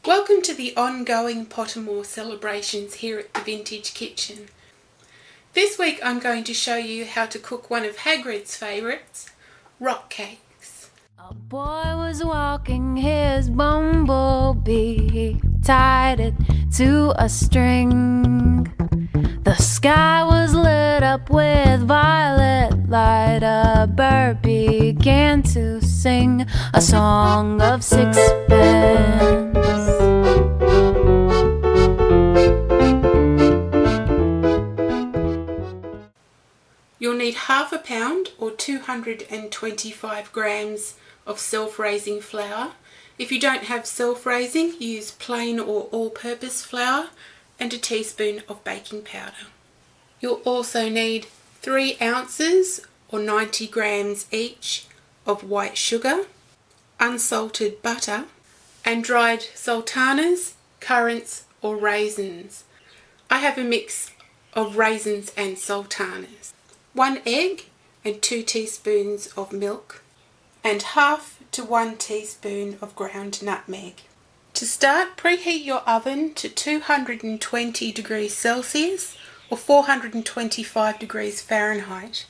Welcome to the ongoing Pottermore celebrations here at the Vintage Kitchen. This week I'm going to show you how to cook one of Hagrid's favourites, rock cakes. A boy was walking his bumblebee, he tied it to a string. The sky was lit up with violet light, a bird began to sing a song of sixpence. You'll need half a pound or 225 grams of self-raising flour. If you don't have self-raising, use plain or all-purpose flour and a teaspoon of baking powder. You'll also need 3 ounces or 90 grams each of white sugar, unsalted butter and dried sultanas, currants or raisins. I have a mix of raisins and sultanas. 1 egg and 2 teaspoons of milk and half to 1 teaspoon of ground nutmeg. To start, preheat your oven to 220 degrees Celsius or 425 degrees Fahrenheit.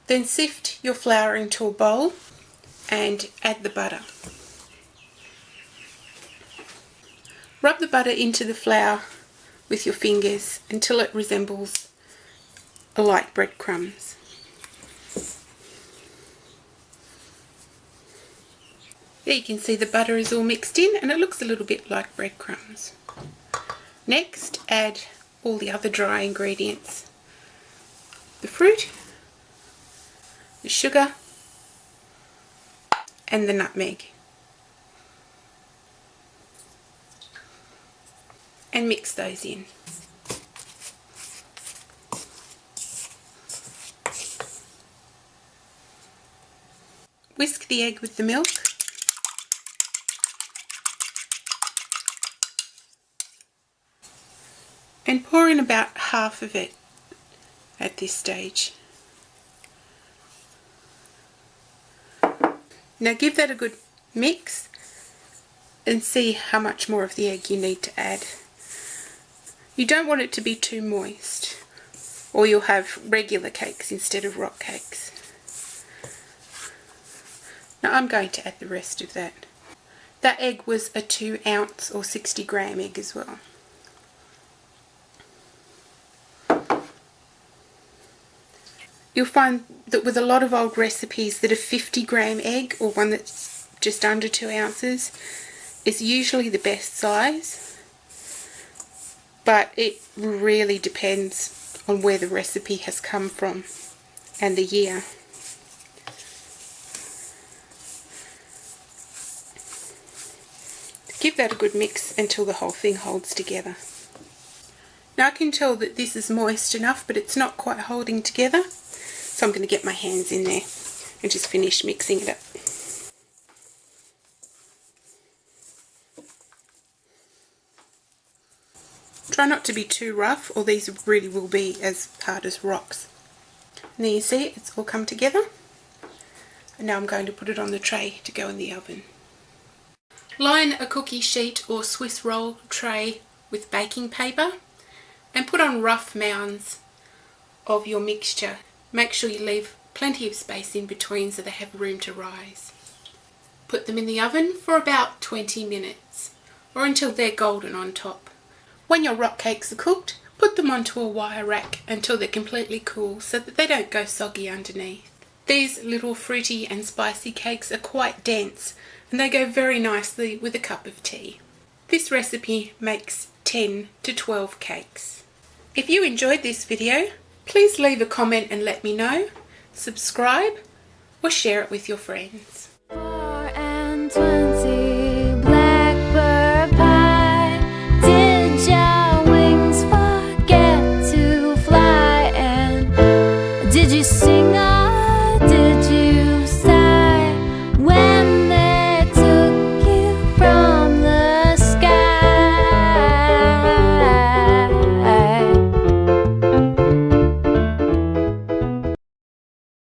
Then sift your flour into a bowl and add the butter. Rub the butter into the flour with your fingers until it resembles like breadcrumbs. There you can see the butter is all mixed in and it looks a little bit like breadcrumbs. Next, add all the other dry ingredients. The fruit, the sugar and the nutmeg. And mix those in. Whisk the egg with the milk. And pour in about half of it at this stage. Now give that a good mix and see how much more of the egg you need to add. You don't want it to be too moist or you'll have regular cakes instead of rock cakes. Now I'm going to add the rest of that. That egg was a 2 ounce or 60 gram egg as well. You'll find that with a lot of old recipes that a 50 gram egg or one that's just under 2 ounces is usually the best size, but it really depends on where the recipe has come from and the year. Give that a good mix until the whole thing holds together. Now I can tell that this is moist enough, but it's not quite holding together. So I'm going to get my hands in there and just finish mixing it up. Try not to be too rough or these really will be as hard as rocks. And there you see it's all come together. And now I'm going to put it on the tray to go in the oven. Line a cookie sheet or Swiss roll tray with baking paper and put on rough mounds of your mixture. Make sure you leave plenty of space in between so they have room to rise. Put them in the oven for about 20 minutes or until they're golden on top. When your rock cakes are cooked, put them onto a wire rack until they're completely cool so that they don't go soggy underneath. These little fruity and spicy cakes are quite dense and they go very nicely with a cup of tea. This recipe makes 10 to 12 cakes. If you enjoyed this video, please leave a comment and let me know, subscribe or share it with your friends.